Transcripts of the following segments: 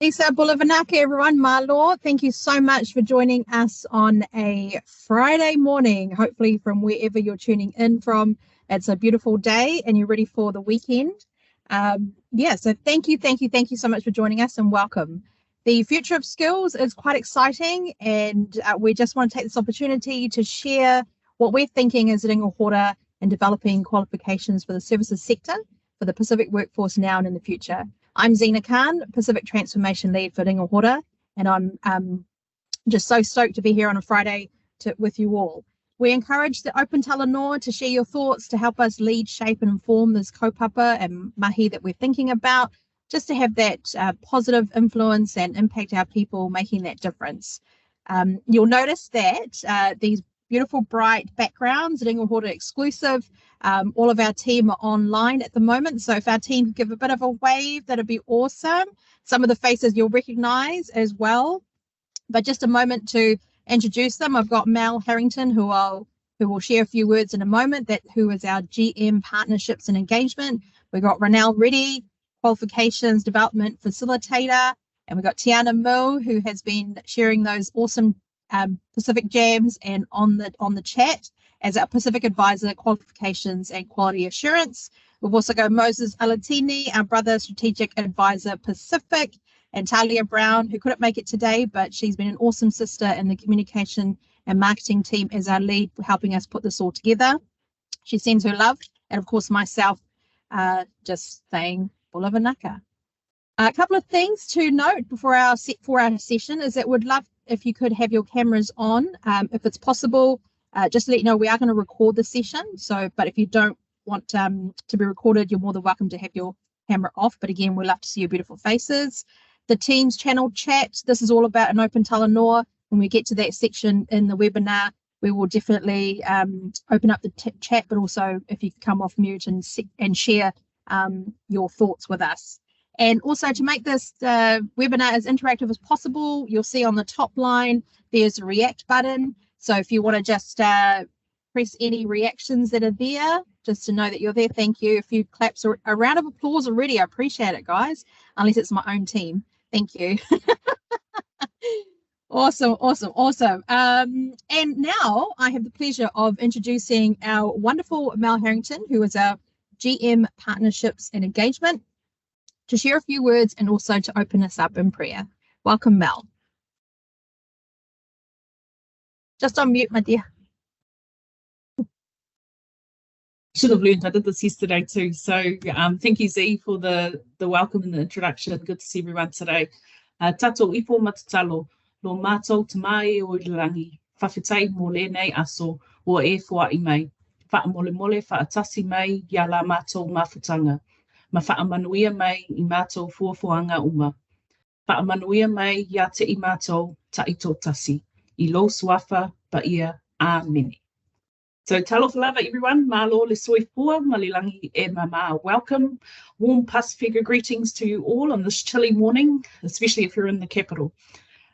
Lisa Bulavanaka, everyone. Malo, thank you so much for joining us on a Friday morning, hopefully from wherever you're tuning in from. It's a beautiful day and you're ready for the weekend. So thank you so much for joining us and welcome. The future of skills is quite exciting, and we just want to take this opportunity to share what we're thinking as Ringohora and developing qualifications for the services sector for the Pacific workforce now and in the future. I'm Zena Khan, Pacific Transformation Lead for Ringohora, and I'm just so stoked to be here on a Friday with you all. We encourage the open Talanoa to share your thoughts, to help us lead, shape, and inform this kaupapa and mahi that we're thinking about, just to have that positive influence and impact our people, making that difference. You'll notice that these beautiful, bright backgrounds, Ringohora exclusive. All of our team are online at the moment, so if our team could give a bit of a wave, that'd be awesome. Some of the faces you'll recognize as well. But just a moment to introduce them. I've got Mel Harrington, who will share a few words in a moment, who is our GM Partnerships and Engagement. We've got Ronelle Reddy, Qualifications Development Facilitator, and we've got Tiana Mo, who has been sharing those awesome Pacific Jams and on the chat as our Pacific Advisor, Qualifications and Quality Assurance. We've also got Moses Alatini, our brother Strategic Advisor Pacific, and Talia Brown, who couldn't make it today, but she's been an awesome sister in the communication and marketing team as our lead for helping us put this all together. She sends her love, and of course myself, just saying Bulavanaka. A couple of things to note before our session is that we'd love if you could have your cameras on, if it's possible. Just to let you know, we are going to record the session. So, but if you don't want to be recorded, you're more than welcome to have your camera off. But again, we'd love to see your beautiful faces. The Teams channel chat, this is all about an open Talanoa. When we get to that section in the webinar, we will definitely open up the chat, but also if you could come off mute and share your thoughts with us. And also to make this webinar as interactive as possible, you'll see on the top line, there's a react button. So if you want to just press any reactions that are there, just to know that you're there, thank you. A few claps or a round of applause already. I appreciate it, guys, unless it's my own team. Thank you. Awesome. And now I have the pleasure of introducing our wonderful Mel Harrington, who is our GM Partnerships and Engagement, to share a few words and also to open us up in prayer. Welcome, Mel. Just on mute, my dear. Should have learned. I did this yesterday too. So thank you, Z, for the welcome and the introduction. Good to see everyone today. Tato ipo matatalo, lo mātou te mai o irangi, whawhetai mō lēnei aso o e whaai mai. Whaamole whaatasi mai, ia la mātou mawhutanga. Ma whaamanuia mai I mātou fuafuanga uma. Whaamanuia mai ia te I mātou taito tasi. I lo suafa pa ia āmene. So talofa lava everyone, malo le soifua, malilangi e mama. Welcome, warm Pasifika greetings to you all on this chilly morning, especially if you're in the capital.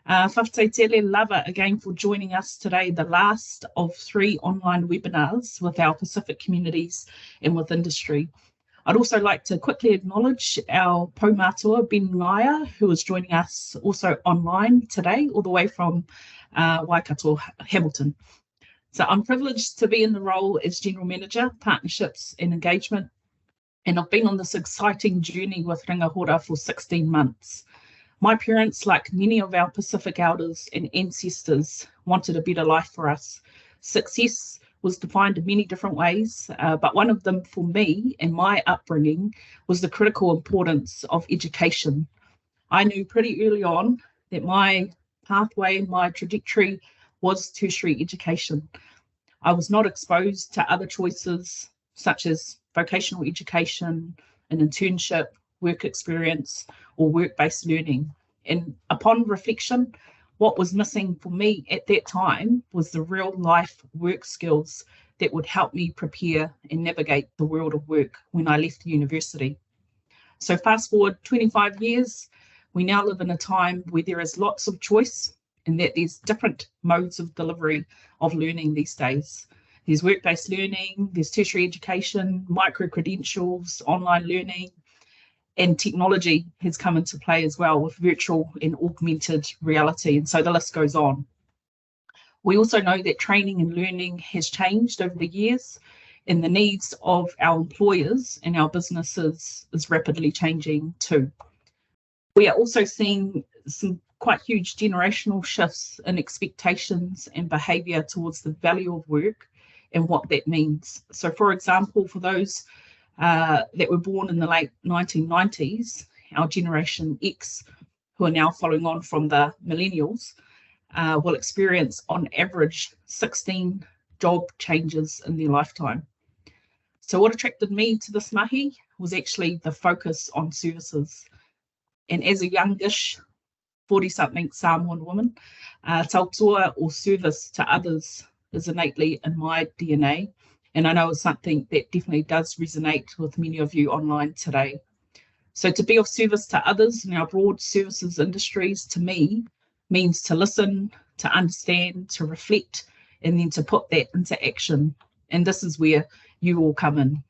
Whawhataitele lava again for joining us today, the last of 3 online webinars with our Pacific communities and with industry. I'd also like to quickly acknowledge our Paumatua, Ben Ngaya, who is joining us also online today, all the way from Waikato, Hamilton. So I'm privileged to be in the role as General Manager, Partnerships and Engagement, and I've been on this exciting journey with Ringohora for 16 months. My parents, like many of our Pacific elders and ancestors, wanted a better life for us. Success was defined in many different ways, but one of them for me and my upbringing was the critical importance of education. I knew pretty early on that my pathway, my trajectory was tertiary education. I was not exposed to other choices such as vocational education, an internship, work experience, or work-based learning. And upon reflection, what was missing for me at that time was the real life work skills that would help me prepare and navigate the world of work when I left university. So fast forward 25 years, we now live in a time where there is lots of choice and that there's different modes of delivery of learning these days. There's work-based learning, there's tertiary education, micro-credentials, online learning, And technology has come into play as well with virtual and augmented reality. And so the list goes on. We also know that training and learning has changed over the years, and the needs of our employers and our businesses is rapidly changing too. We are also seeing some quite huge generational shifts in expectations and behaviour towards the value of work and what that means. So, for example, for those that were born in the late 1990s, our Generation X, who are now following on from the millennials, will experience on average 16 job changes in their lifetime. So what attracted me to this mahi was actually the focus on services. And as a youngish 40-something Samoan woman, tautua or service to others is innately in my DNA. And I know it's something that definitely does resonate with many of you online today. So to be of service to others in our broad services industries, to me, means to listen, to understand, to reflect, and then to put that into action. And this is where you all come in.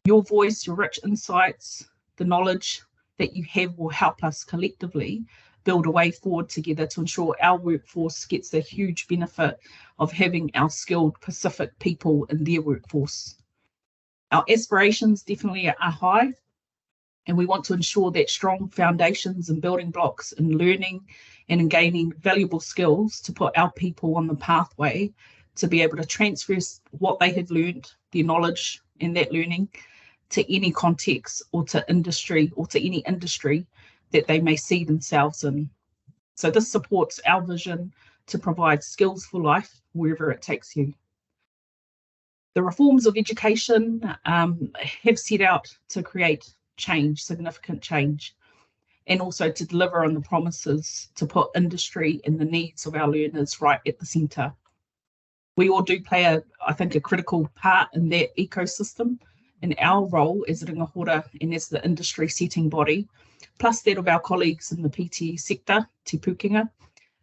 Your voice, your rich insights, the knowledge that you have will help us collectively build a way forward together to ensure our workforce gets the huge benefit of having our skilled Pacific people in their workforce. Our aspirations definitely are high, and we want to ensure that strong foundations and building blocks in learning and in gaining valuable skills to put our people on the pathway to be able to transfer what they have learned, their knowledge and that learning, to any context or to industry or to any industry that they may see themselves in. So this supports our vision to provide skills for life wherever it takes you. The reforms of education have set out to create change, significant change, and also to deliver on the promises to put industry and the needs of our learners right at the centre. We all do play, I think, a critical part in that ecosystem, and our role as Ringahora and as the industry setting body, plus that of our colleagues in the PTE sector, Te Pukenga,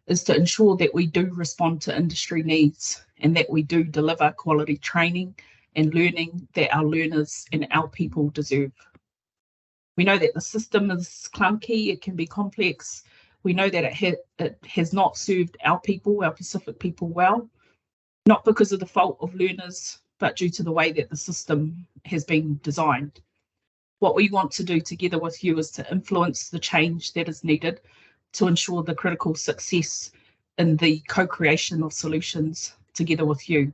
is to ensure that we do respond to industry needs and that we do deliver quality training and learning that our learners and our people deserve. We know that the system is clunky, it can be complex. We know that it has not served our people, our Pacific people well, not because of the fault of learners, but due to the way that the system has been designed. What we want to do together with you is to influence the change that is needed to ensure the critical success in the co-creation of solutions together with you.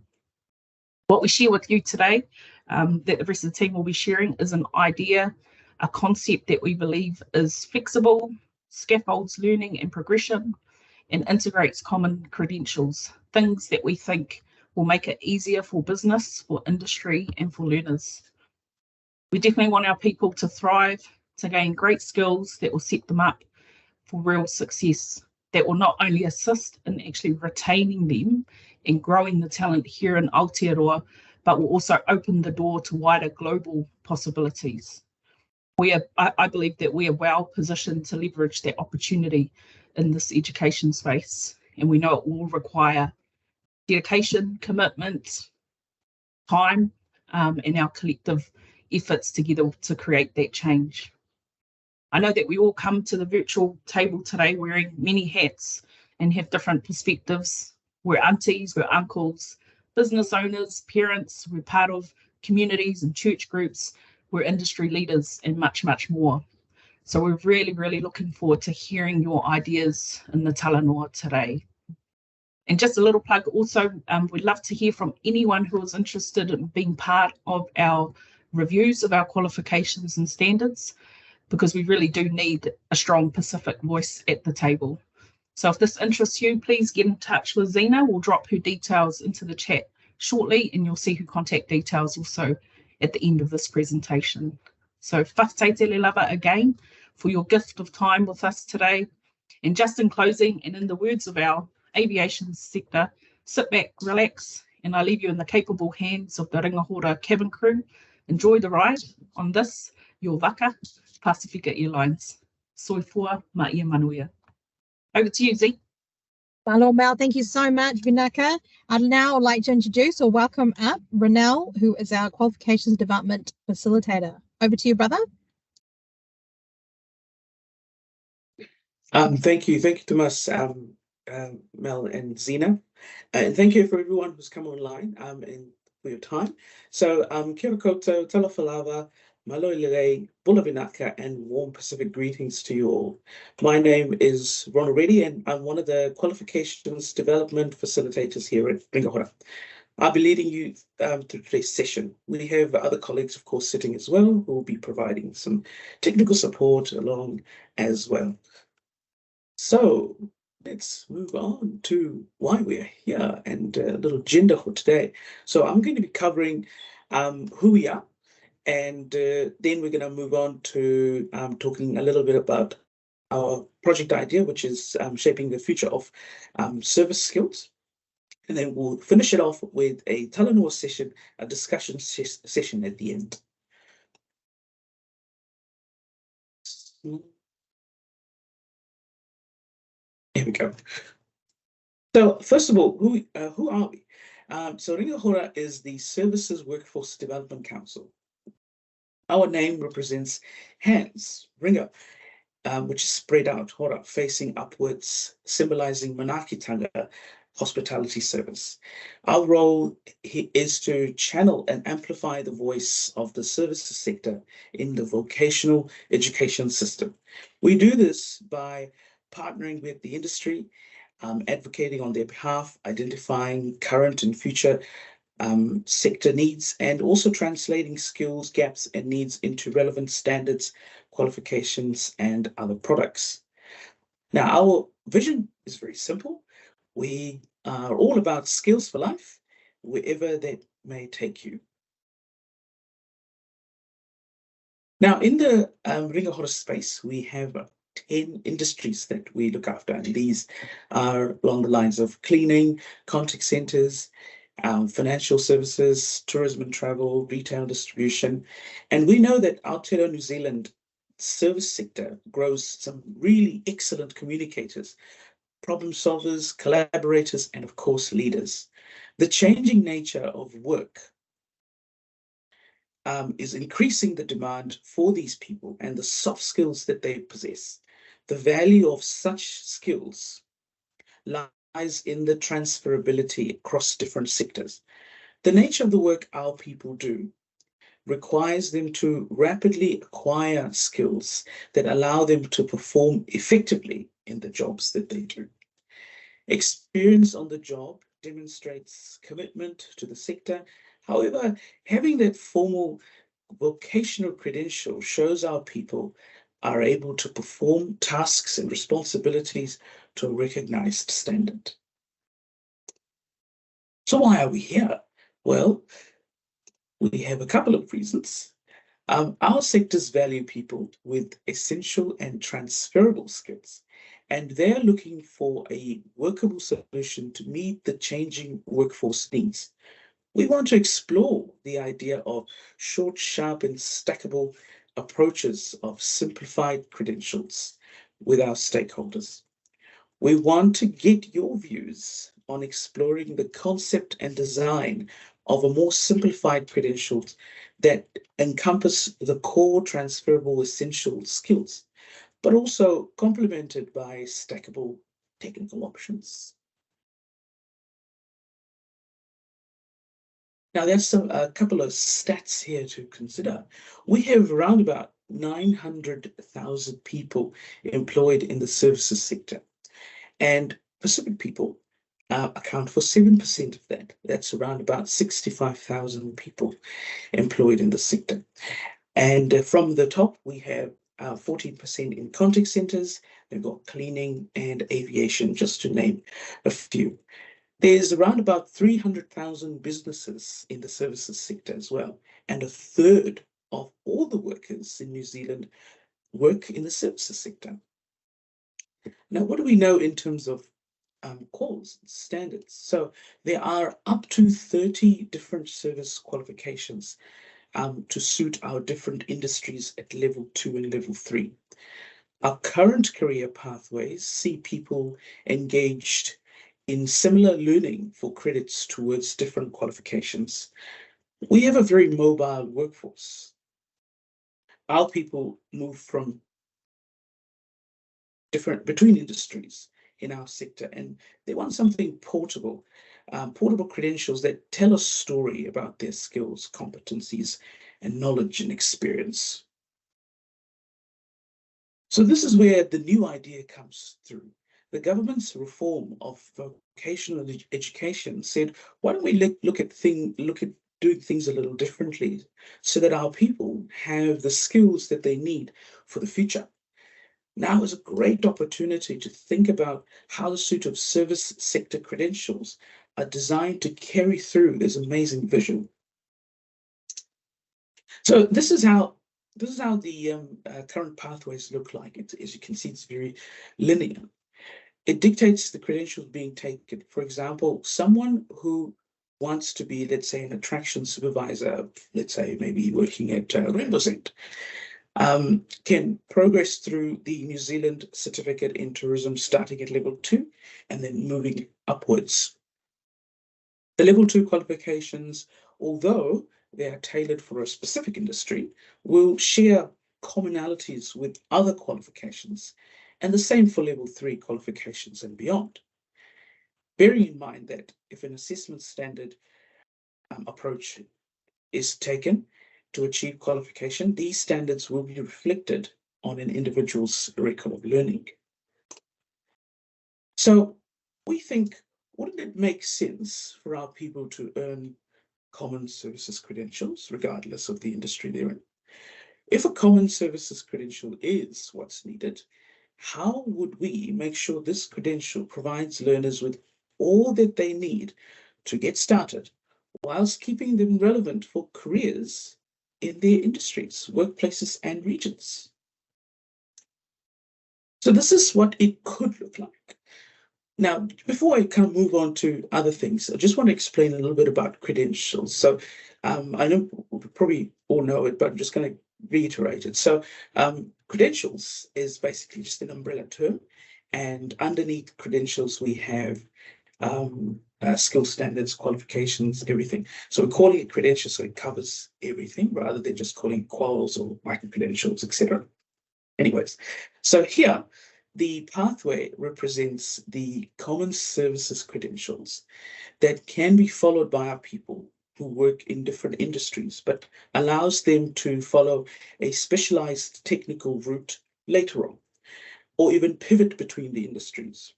What we share with you today, that the rest of the team will be sharing, is an idea, a concept that we believe is flexible, scaffolds learning and progression, and integrates common credentials, things that we think will make it easier for business, for industry, and for learners. We definitely want our people to thrive, to gain great skills that will set them up for real success, that will not only assist in actually retaining them and growing the talent here in Aotearoa, but will also open the door to wider global possibilities. I believe that we are well positioned to leverage that opportunity in this education space, and we know it will require dedication, commitment, time, and our collective efforts together to create that change. I know that we all come to the virtual table today wearing many hats and have different perspectives. We're aunties, we're uncles, business owners, parents, we're part of communities and church groups, we're industry leaders, and much, much more. So we're really, really looking forward to hearing your ideas in the Talanoa today. And just a little plug also, we'd love to hear from anyone who is interested in being part of our reviews of our qualifications and standards, because we really do need a strong Pacific voice at the table. So if this interests you, please get in touch with Zena. We'll drop her details into the chat shortly, and you'll see her contact details also at the end of this presentation. So whakataite lava again for your gift of time with us today. And just in closing, and in the words of our aviation sector, sit back, relax, and I leave you in the capable hands of the Ringahora cabin crew. Enjoy the ride on this, your waka, Pacifica Airlines. Soifua ma ia manuia. Over to you, Z. Malo Mel, thank you so much, Vinaka. I'd now like to introduce or welcome up Renell, who is our Qualifications Development Facilitator. Over to you, brother. Thank you. Thank you, Tomas, Mel, and Zena. And thank you for everyone who's come online and for your time. So, kia ora koutou, talafalawa, maloilere, bula vinaka, and warm Pacific greetings to you all. My name is Ronald Reddy, and I'm one of the qualifications development facilitators here at Ringahora. I'll be leading you through today's session. We have other colleagues, of course, sitting as well, who will be providing some technical support along as well. So let's move on to why we're here and a little agenda for today. So I'm going to be covering who we are, and then we're going to move on to talking a little bit about our project idea, which is shaping the future of service skills. And then we'll finish it off with a Talanoa session, a discussion session at the end. Here we go. So first of all, who are we? So Ringahora is the Services Workforce Development Council. Our name represents hands, ringa, which is spread out, hora, facing upwards, symbolizing manakitanga, hospitality service. Our role is to channel and amplify the voice of the services sector in the vocational education system. We do this by partnering with the industry, advocating on their behalf, identifying current and future sector needs, and also translating skills gaps and needs into relevant standards, qualifications, and other products. Now, our vision is very simple. We are all about skills for life, wherever that may take you. Now, in the Ringahora space, we have 10 industries that we look after, and these are along the lines of cleaning, contact centers, financial services, tourism and travel, retail distribution. And we know that Aotearoa New Zealand service sector grows some really excellent communicators, problem solvers, collaborators, and of course, leaders. The changing nature of work is increasing the demand for these people and the soft skills that they possess. The value of such skills lies in the transferability across different sectors. The nature of the work our people do requires them to rapidly acquire skills that allow them to perform effectively in the jobs that they do. Experience on the job demonstrates commitment to the sector. However, having that formal vocational credential shows our people are able to perform tasks and responsibilities to a recognized standard. So why are we here? Well, we have a couple of reasons. Our sectors value people with essential and transferable skills, and they're looking for a workable solution to meet the changing workforce needs. We want to explore the idea of short, sharp, and stackable approaches of simplified credentials with our stakeholders. We want to get your views on exploring the concept and design of a more simplified credentials that encompass the core transferable essential skills, but also complemented by stackable technical options. Now, there's a couple of stats here to consider. We have around about 900,000 people employed in the services sector, and Pacific people account for 7% of that. That's around about 65,000 people employed in the sector. And from the top, we have 14% in contact centers. They've got cleaning and aviation, just to name a few. There's around about 300,000 businesses in the services sector as well. And a third of all the workers in New Zealand work in the services sector. Now, what do we know in terms of calls, standards? So there are up to 30 different service qualifications to suit our different industries at level 2 and level 3. Our current career pathways see people engaged in similar learning for credits towards different qualifications. We have a very mobile workforce. Our people move from between industries in our sector, and they want something portable, portable credentials that tell a story about their skills, competencies, and knowledge and experience. So this is where the new idea comes through. The government's reform of vocational education said, why don't we look at doing things a little differently so that our people have the skills that they need for the future. Now is a great opportunity to think about how the suite of service sector credentials are designed to carry through this amazing vision. So this is how the current pathways look like. As you can see, it's very linear. It dictates the credentials being taken. For example, someone who wants to be, let's say, an attraction supervisor, let's say maybe working at Rainbow Cent, can progress through the New Zealand Certificate in Tourism starting at level 2 and then moving upwards. The level 2 qualifications, although they are tailored for a specific industry, will share commonalities with other qualifications, and the same for level 3 qualifications and beyond. Bearing in mind that if an assessment standard approach is taken to achieve qualification, these standards will be reflected on an individual's record of learning. So we think, wouldn't it make sense for our people to earn common services credentials, regardless of the industry they're in? If a common services credential is what's needed, how would we make sure this credential provides learners with all that they need to get started, whilst keeping them relevant for careers in their industries, workplaces, and regions? So this is what it could look like. Now, before I kind of move on to other things, I just want to explain a little bit about credentials. So I know we probably all know it, but I'm just going to reiterate it. So credentials is basically just an umbrella term. And underneath credentials, we have skill standards, qualifications, everything. So we're calling it credentials, so it covers everything rather than just calling it quals or micro-credentials, etc. Anyways, so here, the pathway represents the common services credentials that can be followed by our people who work in different industries, but allows them to follow a specialized technical route later on, or even pivot between the industries.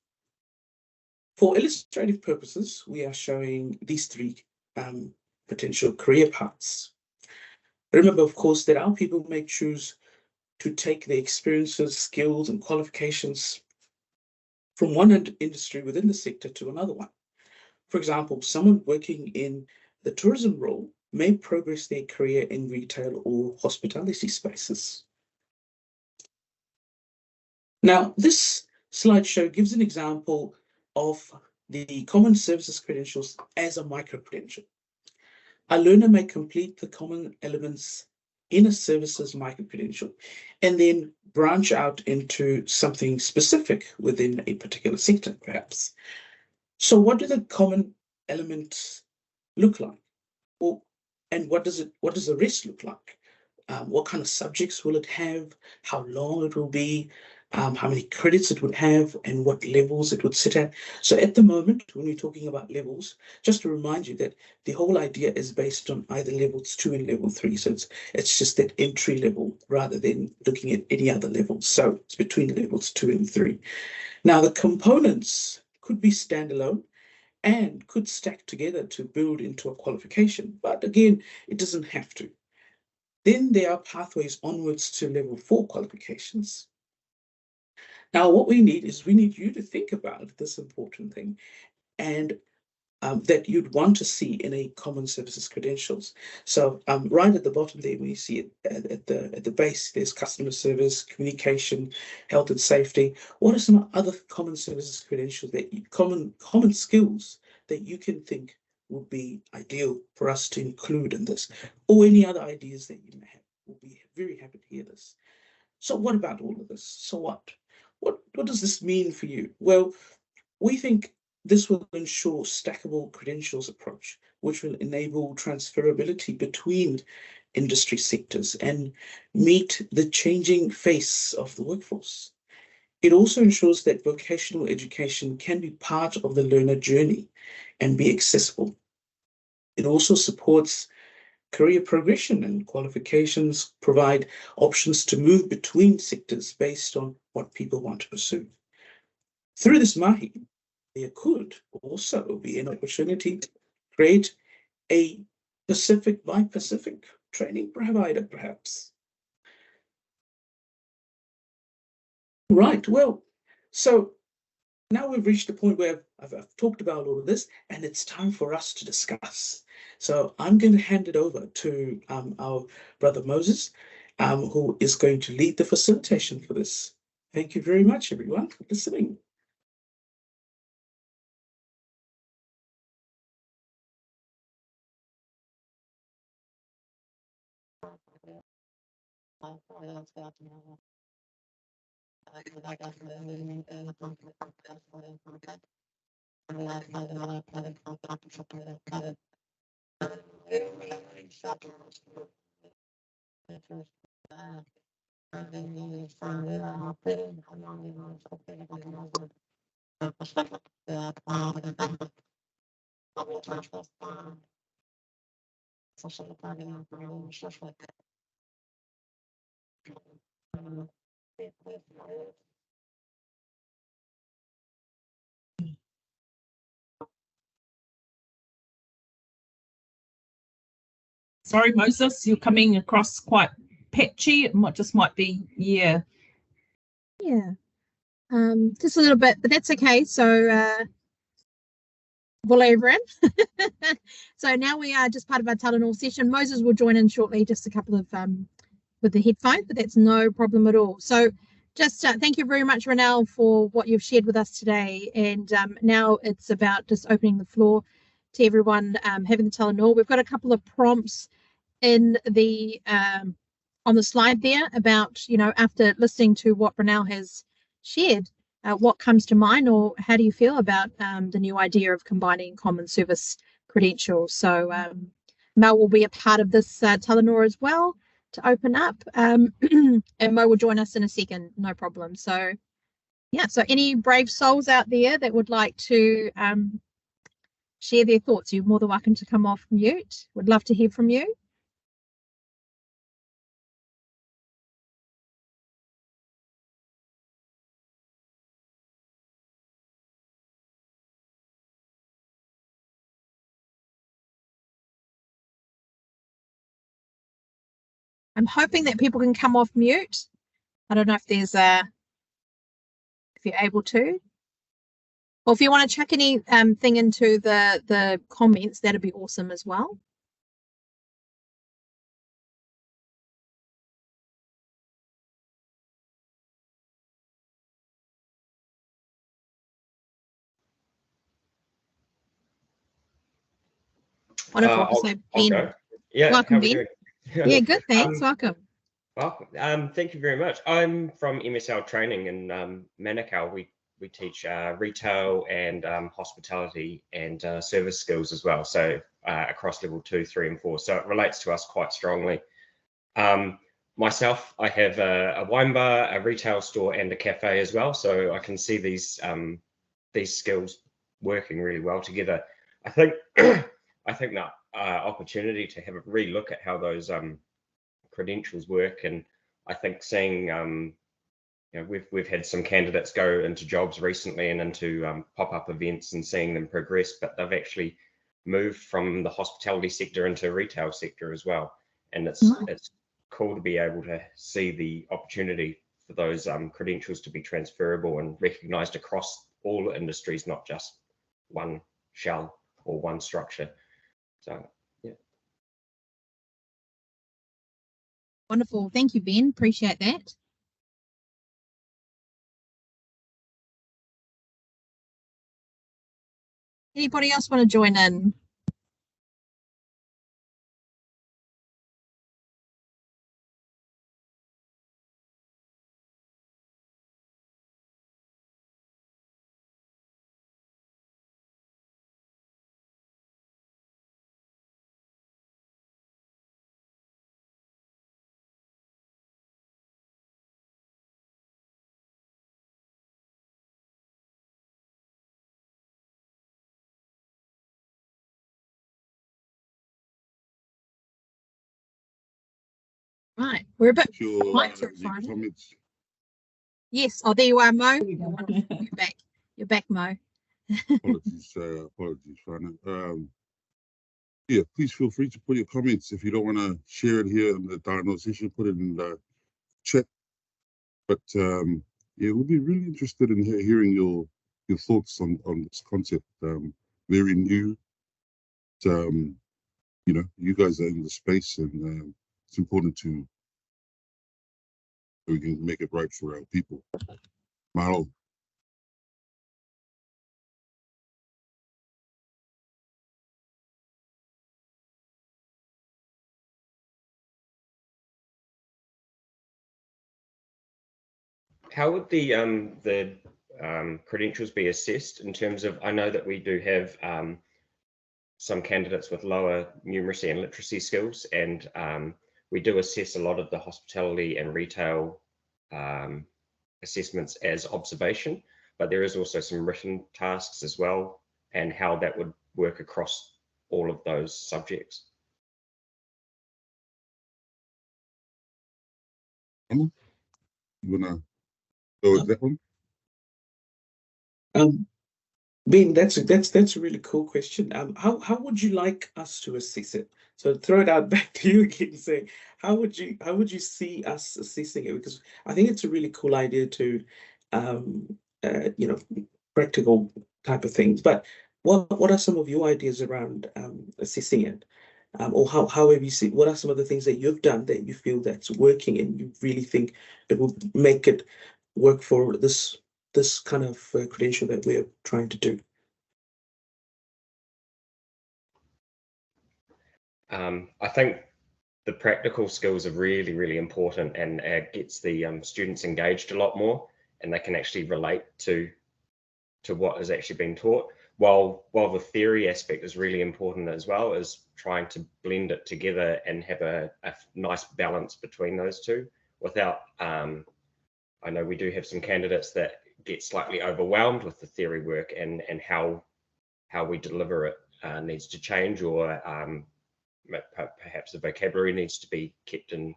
For illustrative purposes, we are showing these three potential career paths. Remember, of course, that our people may choose to take their experiences, skills, and qualifications from one industry within the sector to another one. For example, someone working in the tourism role may progress their career in retail or hospitality spaces. Now, this slideshow gives an example of the common services credentials as a micro-credential. A learner may complete the common elements in a services micro-credential and then branch out into something specific within a particular sector, perhaps. So what do the common elements look like? Well, and what does the rest look like? What kind of subjects will it have? How long it will be? How many credits it would have, and what levels it would sit at. So at the moment, when we're talking about levels, just to remind you that the whole idea is based on either levels 2 and level 3. So it's just that entry level rather than looking at any other levels. So it's between levels 2 and 3. Now the components could be standalone and could stack together to build into a qualification. But again, it doesn't have to. Then there are pathways onwards to level 4 qualifications. Now, what we need you to think about this important thing and that you'd want to see in a common services credentials. So right at the bottom there, when you see it at the base, there's customer service, communication, health and safety. What are some other common services credentials common skills that you can think would be ideal for us to include in this, or any other ideas that you may have? We'll be very happy to hear this. So what about all of this? So what? What does this mean for you? Well, we think this will ensure stackable credentials approach, which will enable transferability between industry sectors and meet the changing face of the workforce. It also ensures that vocational education can be part of the learner journey and be accessible. It also supports career progression, and qualifications provide options to move between sectors based on what people want to pursue. Through this mahi, there could also be an opportunity to create a Pacific by Pacific training provider, perhaps. Right, well, so now we've reached the point where I've talked about all of this, and it's time for us to discuss. So I'm going to hand it over to our brother Moses, who is going to lead the facilitation for this. Thank you very much, everyone, for listening. Sorry, Moses, you're coming across quite patchy. It might be, yeah. Yeah. Just a little bit, but that's okay. So Will everyone. So now we are just part of our Talanoa session. Moses will join in shortly, just a couple of with the headphones, but that's no problem at all. So just thank you very much, Renelle, for what you've shared with us today. And now it's about just opening the floor to everyone having the Talanoa. We've got a couple of prompts in the on the slide there about, after listening to what Renelle has shared, what comes to mind, or how do you feel about the new idea of combining common service credentials? So Mel will be a part of this Talanoa as well to open up, and Mo will join us in a second, no problem. So yeah, so any brave souls out there that would like to share their thoughts, you're more than welcome to come off mute. Would love to hear from you. I'm hoping that people can come off mute. I don't know if there's if you're able to. Or if you want to chuck any thing into the comments, that'd be awesome as well. Wonderful. So Ben, yeah, welcome, Ben. Yeah, good. Thanks. Welcome. Welcome. Thank you very much. I'm from MSL Training in Manukau. We teach retail and hospitality and service skills as well. So across level 2, 3, and 4. So it relates to us quite strongly. Myself, I have a wine bar, a retail store, and a cafe as well. So I can see these skills working really well together. I think that opportunity to have a re-look at how those credentials work, and I think seeing we've had some candidates go into jobs recently and into pop-up events and seeing them progress, but they've actually moved from the hospitality sector into retail sector as well, and it's cool to be able to see the opportunity for those credentials to be transferable and recognized across all industries, not just one shell or one structure. So yeah. Wonderful. Thank you, Ben. Appreciate that. Anybody else want to join in? Right. We're a bit Your, quiet for your Friday. comments. Yes. Oh, there you are, Mo. You're back. You're back, Mo. Apologies, Fana. Yeah, please feel free to put your comments. If you don't want to share it here in the Talanoa session, put it in the chat. But yeah, we'll be really interested in hearing your thoughts on this concept. Very new. You know, you guys are in the space, and it's important to we can make it right for our people. Mahalo. How would the credentials be assessed in terms of? I know that we do have some candidates with lower numeracy and literacy skills, and we do assess a lot of the hospitality and retail assessments as observation, but there is also some written tasks as well, and how that would work across all of those subjects. You wanna go with that one? Ben, that's a really cool question. How would you like us to assess it? So throw it out back to you again. Say, how would you see us assessing it? Because I think it's a really cool idea to, you know, practical type of things. But what are some of your ideas around assessing it? Or how have you seen? What are some of the things that you've done that you feel that's working and you really think it will make it work for this kind of credential that we're trying to do? I think the practical skills are really, really important, and gets the students engaged a lot more, and they can actually relate to what has actually been taught. While the theory aspect is really important as well, as trying to blend it together and have a nice balance between those two without, I know we do have some candidates that get slightly overwhelmed with the theory work, and how we deliver it needs to change, or perhaps the vocabulary needs to be kept in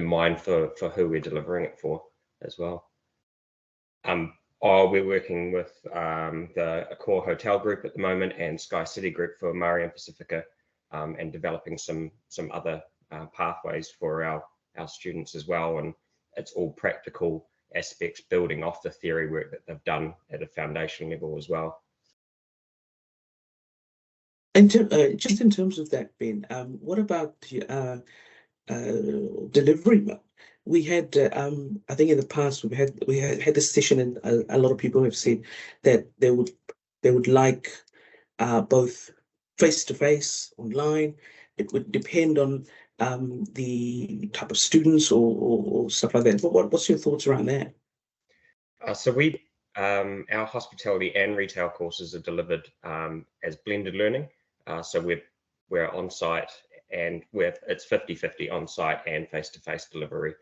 mind for who we're delivering it for as well. We're working with the Accor Hotel Group at the moment and Sky City Group for Māori and Pacifica, and developing some other pathways for our students as well. And it's all practical aspects building off the theory work that they've done at a foundation level as well. And just in terms of that, Ben, what about delivery mode? We had, I think in the past we had this session, and a lot of people have said that they would like both face-to-face, online. It would depend on the type of students or stuff like that. What's your thoughts around that? So our hospitality and retail courses are delivered as blended learning. So we're on site, and it's 50-50 on site and face-to-face delivery.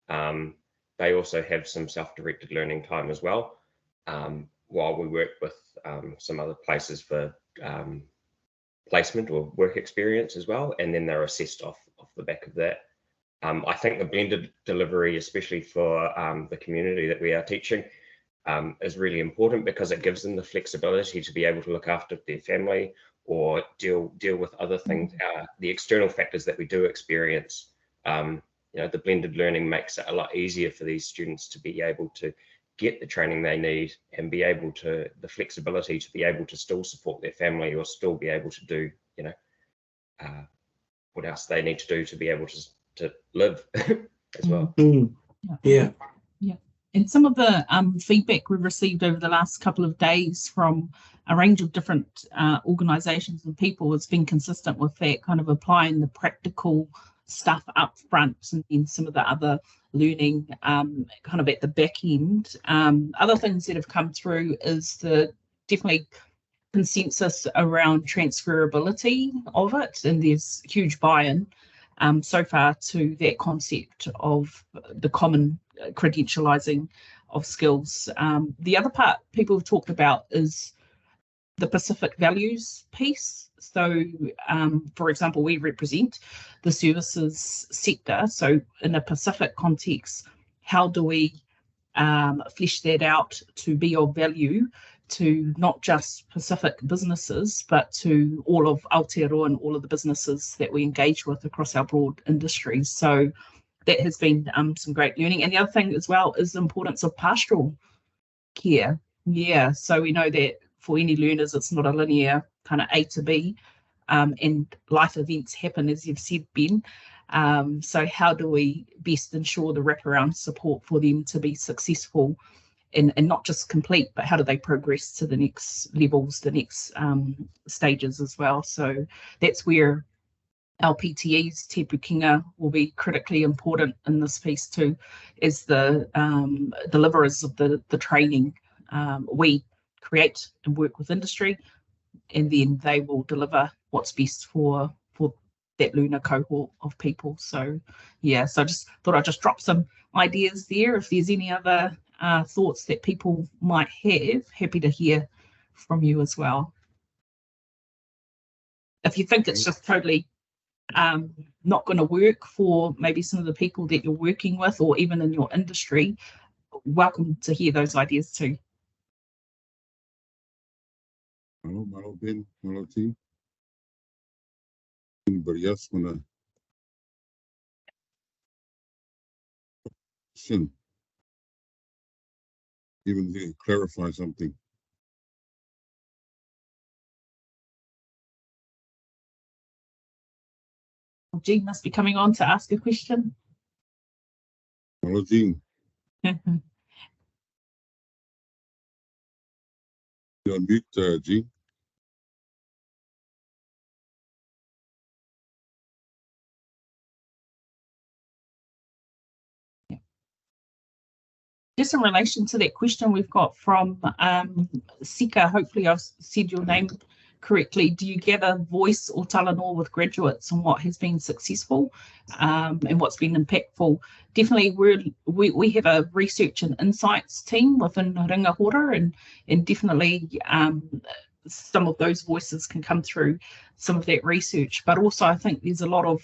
They also have some self-directed learning time as well, while we work with some other places for placement or work experience as well, and then they're assessed off the back of that. I think the blended delivery, especially for the community that we are teaching, is really important, because it gives them the flexibility to be able to look after their family or deal with other things, the external factors that we do experience. You know, the blended learning makes it a lot easier for these students to be able to get the training they need and be able to, the flexibility to be able to still support their family or still be able to do, you know, what else they need to do to be able to live as well. Yeah. And some of the feedback we've received over the last couple of days from a range of different organisations and people has been consistent with that, kind of applying the practical stuff up front, and then some of the other learning kind of at the back end. Other things that have come through is the definitely consensus around transferability of it, and there's huge buy-in so far to that concept of the common credentialising of skills. The other part people have talked about is the Pacific values piece. So, for example, we represent the services sector. So in a Pacific context, how do we flesh that out to be of value to not just Pacific businesses, but to all of Aotearoa and all of the businesses that we engage with across our broad industries. So that has been some great learning. And the other thing as well is the importance of pastoral care. Yeah, so we know that for any learners, it's not a linear kind of A to B, and life events happen, as you've said, Ben. So how do we best ensure the wraparound support for them to be successful and not just complete, but how do they progress to the next levels, the next stages as well? So that's where our PTEs, Te Pukenga, will be critically important in this piece too, as the deliverers of the training. We create and work with industry, and then they will deliver what's best for that learner cohort of people. So yeah, so I just thought I'd just drop some ideas there. If there's any other thoughts that people might have, happy to hear from you as well. If you think it's just totally not going to work for maybe some of the people that you're working with or even in your industry, welcome to hear those ideas too. Malo Ben, malo team. Anybody else want to even clarify something? Jean must be coming on to ask a question. Hello, Jean. You're on mute, Jean. Just in relation to that question we've got from Sika, hopefully I've said your name correctly. Do you gather voice or Talanoa with graduates on what has been successful and what's been impactful? Definitely we have a research and insights team within Ringahora, and definitely some of those voices can come through some of that research. But also I think there's a lot of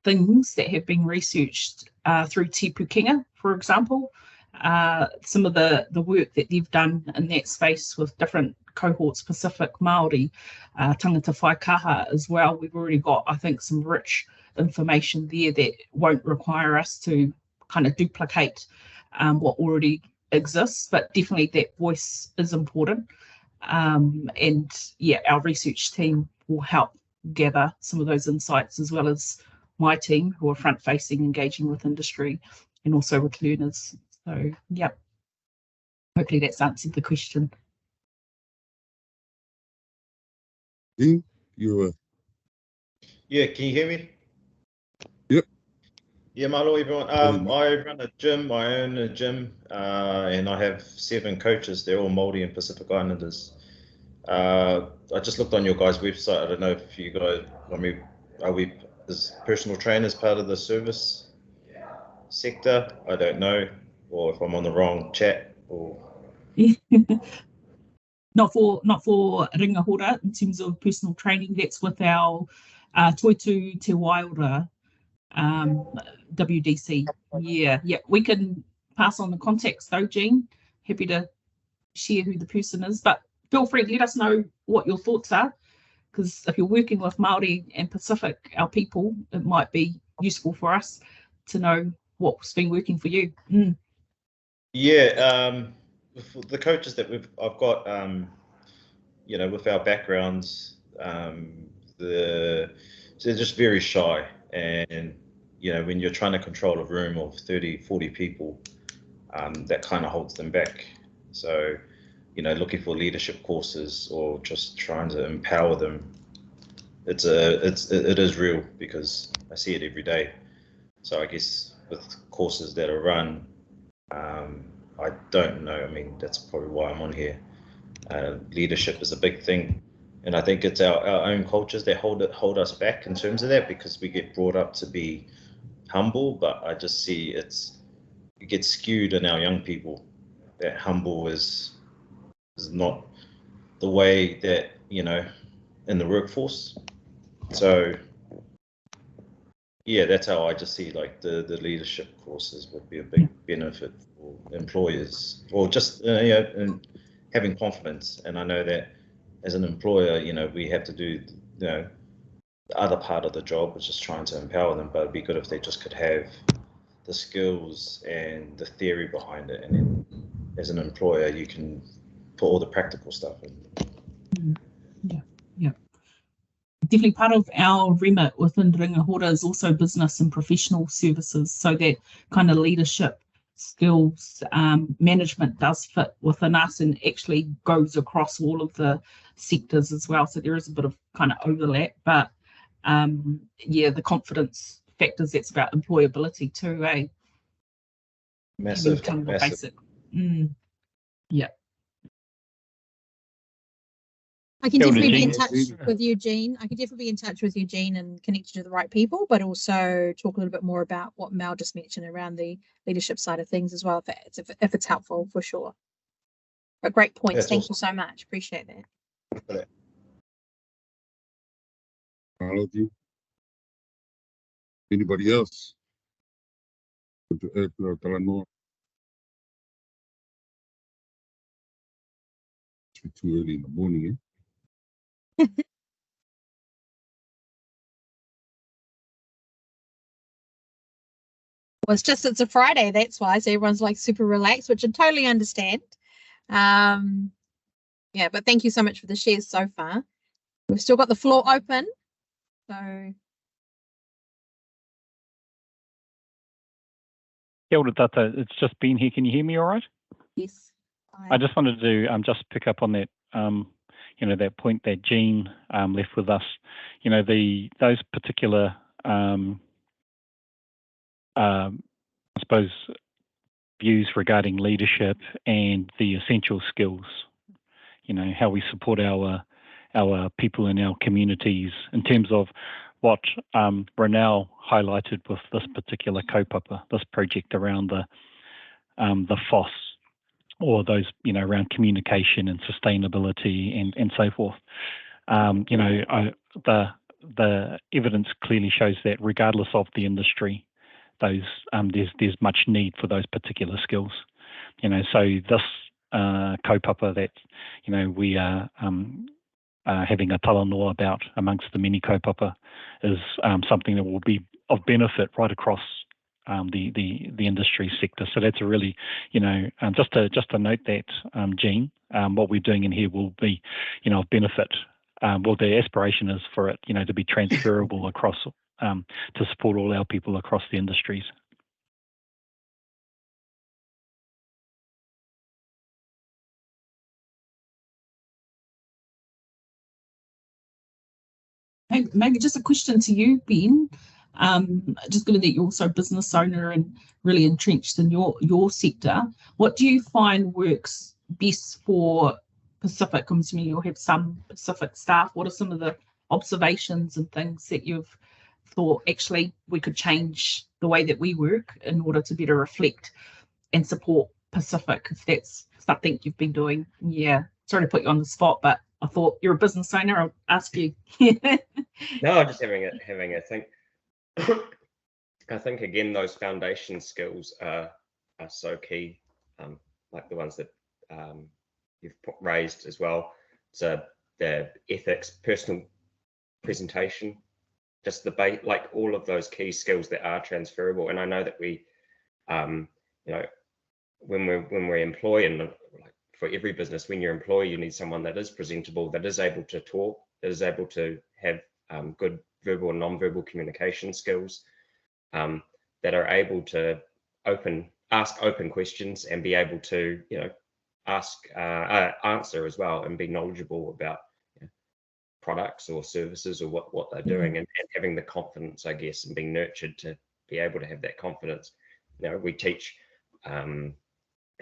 things that have been researched through Te Pukenga, for example. Some of the work that they've done in that space with different cohorts, Pacific, Māori, tangata whaikaha as well. We've already got, I think, some rich information there that won't require us to kind of duplicate what already exists, but definitely that voice is important. And yeah, our research team will help gather some of those insights, as well as my team who are front facing, engaging with industry and also with learners. So yeah, hopefully that's answered the question. Dean, you Yeah, can you hear me? Yep. Yeah, malo everyone. I run a gym, I own a gym, and I have 7 coaches. They're all Māori and Pacific Islanders. I just looked on your guys' website. I don't know if you guys, I mean, is personal trainers part of the service sector? I don't know, or if I'm on the wrong chat or. Not for Ringahora in terms of personal training. That's with our Toitu Te Waira WDC. Yeah, we can pass on the contacts though, Jean. Happy to share who the person is, but feel free, let us know what your thoughts are, because if you're working with Māori and Pacific, our people, it might be useful for us to know what's been working for you. Yeah, the coaches that I've got, you know, with our backgrounds, they're just very shy, and you know, when you're trying to control a room of 30, 40 people, that kind of holds them back. So, you know, looking for leadership courses or just trying to empower them, it is real, because I see it every day. So I guess with courses that are run, I don't know. I mean, that's probably why I'm on here. Leadership is a big thing, and I think it's our own cultures that hold us back in terms of that, because we get brought up to be humble. But I just see it gets skewed in our young people, that humble is not the way that, you know, in the workforce. So yeah, that's how I just see like the leadership courses would be a big benefit for employers, or just and having confidence. And I know that as an employer, we have to do the other part of the job, which is trying to empower them. But it'd be good if they just could have the skills and the theory behind it, and then as an employer, you can put all the practical stuff in. Yeah. Definitely part of our remit within Ringahora is also business and professional services, so that kind of leadership skills management does fit within us and actually goes across all of the sectors as well. So there is a bit of kind of overlap, but the confidence factors, that's about employability too, eh? Massive. Basic. Yeah. I can definitely be in touch with Eugene. I could definitely be in touch with Eugene and connect you to the right people, but also talk a little bit more about what Mel just mentioned around the leadership side of things as well, if it's helpful, for sure. But great points. That's Thank awesome. you so much. Appreciate that. Technology. Anybody else? Talanoa. It's too early in the morning, Well, it's a Friday, that's why. So everyone's like super relaxed, which I totally understand. Yeah, but thank you so much for the shares so far. We've still got the floor open. So Kia ora tata, it's just Ben here. Can you hear me all right? yes. I just wanted to just pick up on that, that point that Jean left with us. Those particular, I suppose, views regarding leadership and the essential skills. How we support our people in our communities in terms of what Renelle highlighted with this particular kaupapa, this project around the FOSS, or those, around communication and sustainability and so forth. The evidence clearly shows that regardless of the industry, those there's much need for those particular skills. So this kaupapa that we are having a talanoa about amongst the many kaupapa is something that will be of benefit right across the industry sector. So that's a really, just to note that, Jean, what we're doing in here will be, of benefit. Well, the aspiration is for it, to be transferable across, to support all our people across the industries. Hey, maybe just a question to you, Ben. Just given that you're also a business owner and really entrenched in your sector, what do you find works best for Pacific? I'm assuming you'll have some Pacific staff. What are some of the observations and things that you've thought actually we could change the way that we work in order to better reflect and support Pacific, if that's something you've been doing? Yeah, sorry to put you on the spot, but I thought you're a business owner, I'll ask you. No, I'm just having a think. I think again, those foundation skills are so key, like the ones that you've raised as well. So the ethics, personal presentation, just the like all of those key skills that are transferable. And I know that we, when we employ, and like for every business, when you employ, you need someone that is presentable, that is able to talk, that is able to have good verbal and non-verbal communication skills, that are able to ask open questions and be able to, answer as well, and be knowledgeable about products or services or what they're doing, and having the confidence, I guess, and being nurtured to be able to have that confidence. We teach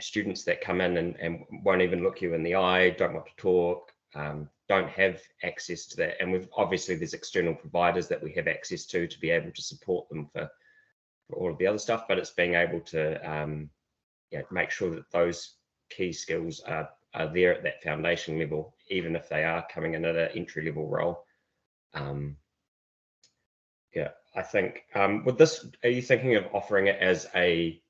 students that come in and won't even look you in the eye, don't want to talk, don't have access to that. And obviously there's external providers that we have access to be able to support them for all of the other stuff, but it's being able to make sure that those key skills are there at that foundation level, even if they are coming in at an entry level role. Yeah, I think with this, are you thinking of offering it as a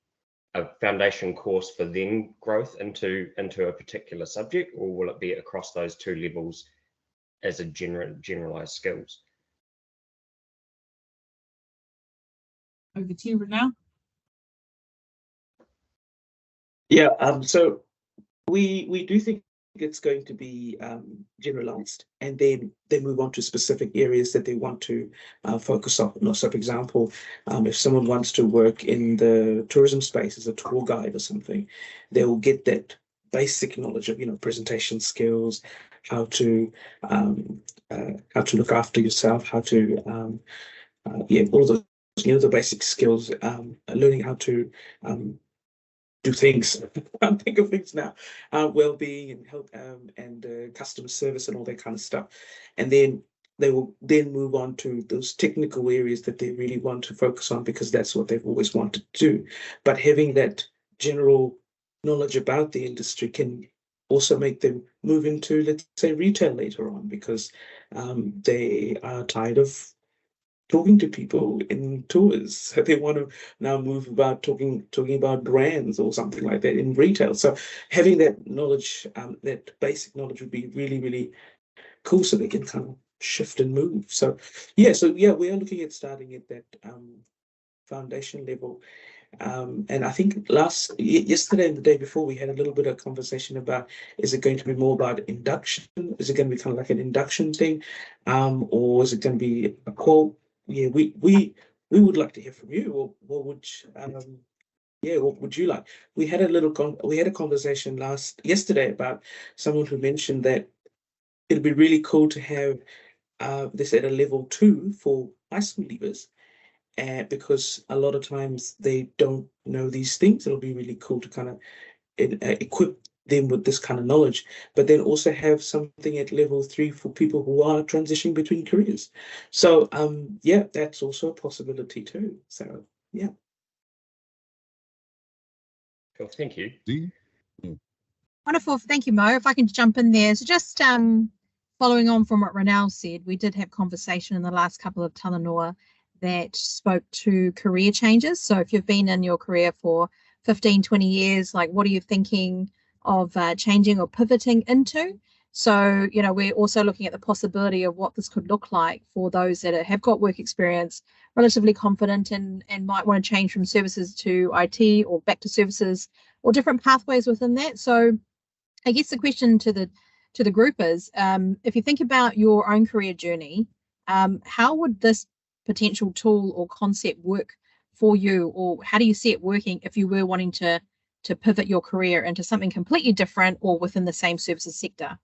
foundation course for then growth into a particular subject, or will it be across those two levels as a generalized skills? Over to you, Renal. Yeah, so we do think it's going to be generalized, and then they move on to specific areas that they want to focus on. So, for example, if someone wants to work in the tourism space as a tour guide or something, they will get that basic knowledge of, presentation skills, how to look after yourself, how to all those, the basic skills, learning how to do things. I can't think of things now. Well-being and help, and customer service and all that kind of stuff. And then they will then move on to those technical areas that they really want to focus on, because that's what they've always wanted to do. But having that general knowledge about the industry can also make them move into, let's say, retail later on, because they are tired of talking to people in tours. So they want to now move about talking about brands or something like that in retail. So having that knowledge, that basic knowledge, would be really, really cool, so they can kind of shift and move. So yeah, we are looking at starting at that foundation level. And I think yesterday and the day before, we had a little bit of conversation about, is it going to be more about induction? Is it going to be kind of like an induction thing? Or is it going to be a qual? Yeah, we would like to hear from you. Or what would what would you like? We had a conversation yesterday about someone who mentioned that it'd be really cool to have this at a level 2 for high school leavers. Because a lot of times they don't know these things. It'll be really cool to kind of equip them with this kind of knowledge, but then also have something at level 3 for people who are transitioning between careers. So yeah, that's also a possibility too. So yeah. Cool, thank you. Wonderful. Thank you, Mo. If I can jump in there. So just following on from what Renal said, we did have conversation in the last couple of Talanoa that spoke to career changes. So if you've been in your career for 15, 20 years, like, what are you thinking of changing or pivoting into? So, we're also looking at the possibility of what this could look like for those that have got work experience, relatively confident, and might want to change from services to IT or back to services, or different pathways within that. So I guess the question to the group is, if you think about your own career journey, how would this potential tool or concept work for you, or how do you see it working if you were wanting to pivot your career into something completely different or within the same services sector?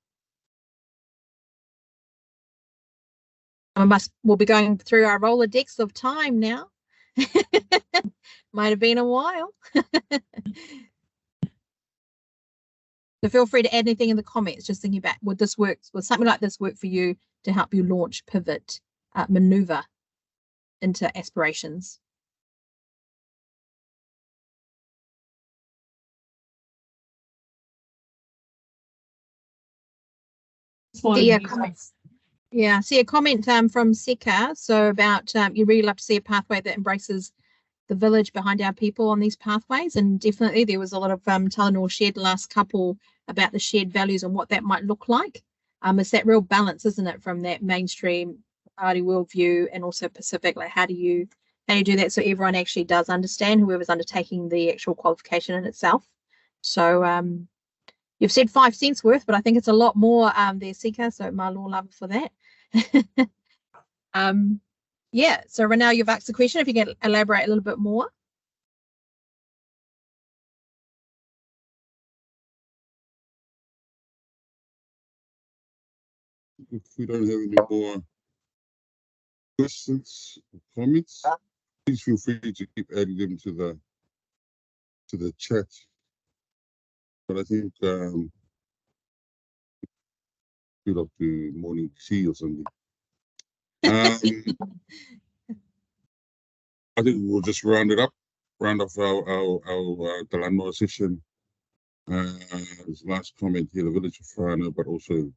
We'll be going through our Rolodex of time now. Might have been a while. So feel free to add anything in the comments, just thinking about, would something like this work for you to help you launch, pivot, maneuver into aspirations? See a comment from Sika. So about you really love to see a pathway that embraces the village behind our people on these pathways, and definitely there was a lot of Talanoa shared last couple about the shared values and what that might look like. It's that real balance, isn't it, from that mainstream party worldview and also Pacific, like how do you do that so everyone actually does understand, whoever's undertaking the actual qualification in itself. So you've said 5 cents worth, but I think it's a lot more there, Sika, so malo love for that. Yeah, so Renal, you've asked the question, if you can elaborate a little bit more. If we don't have any more questions or comments, please feel free to keep adding them to the chat. But I think feel up to morning tea or something. I think we'll just round off our Talanoa session. Last comment here, the village of Whānau, but also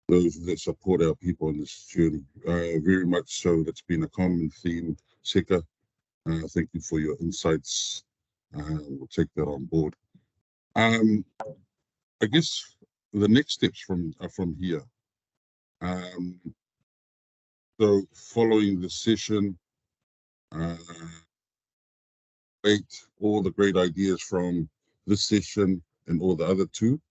those that support our people on this journey. Very much so, that's been a common theme, Seka. Thank you for your insights. We'll take that on board. I guess the next steps from here. So following the session, all the great ideas from this session and all the other two,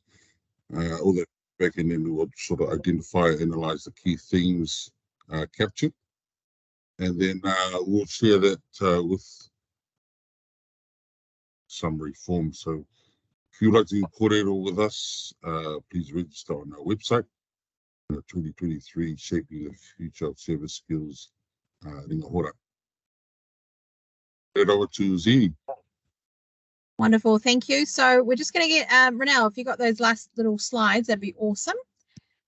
all that back, and then we'll sort of identify, analyze the key themes captured, and then we'll share that with summary form. So if you'd like to kōrero with us, please register on our website. 2023 Shaping the Future of Service Skills, Ringa Hora. Head over to Z. Wonderful, thank you. So we're just going to get Renelle, if you got those last little slides, that'd be awesome.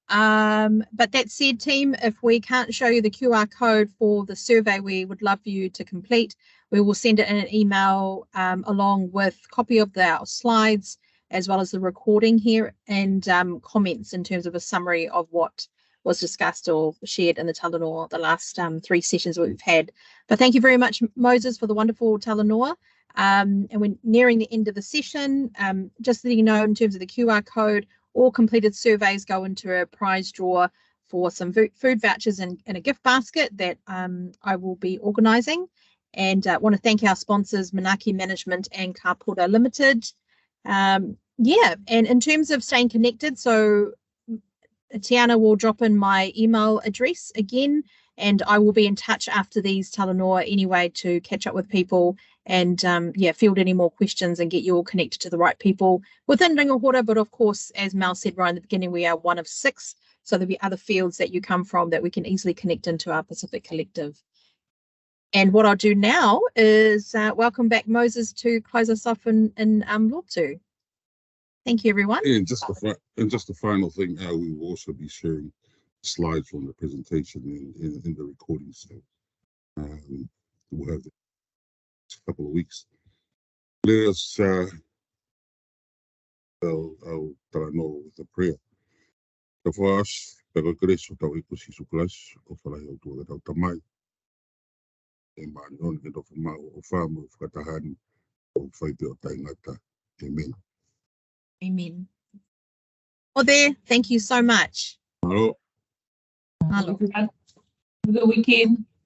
But that said, team, if we can't show you the QR code for the survey we would love for you to complete, we will send it in an email along with a copy of our slides, as well as the recording here, and comments in terms of a summary of what was discussed or shared in the Talanoa, the last 3 sessions that we've had. But thank you very much, Moses, for the wonderful Talanoa. And we're nearing the end of the session. Just so you know, in terms of the QR code, all completed surveys go into a prize draw for some food vouchers and a gift basket that I will be organising. And I want to thank our sponsors, Manaki Management and Kapura Limited. Yeah, and in terms of staying connected, so Tiana will drop in my email address again, and I will be in touch after these Talanoa anyway to catch up with people and yeah, field any more questions and get you all connected to the right people within Ringahora. But of course, as Mel said right in the beginning, we are one of 6, so there'll be other fields that you come from that we can easily connect into our Pacific Collective. And what I'll do now is welcome back Moses to close us off in Lotu. Thank you, everyone. And just the final thing, we will also be sharing slides from the presentation in the recording. So we'll have the next couple of weeks. Let us I'll Talanoa with a prayer. So for us, pego kreso tau iko sisu klas o whalai o tua tau tamai. E maani on ke tofu mau o whāmu o whakatahani o whaipe o taingata. Amen. Amen. Well, there, thank you so much. Hello. Hello. Have a good weekend.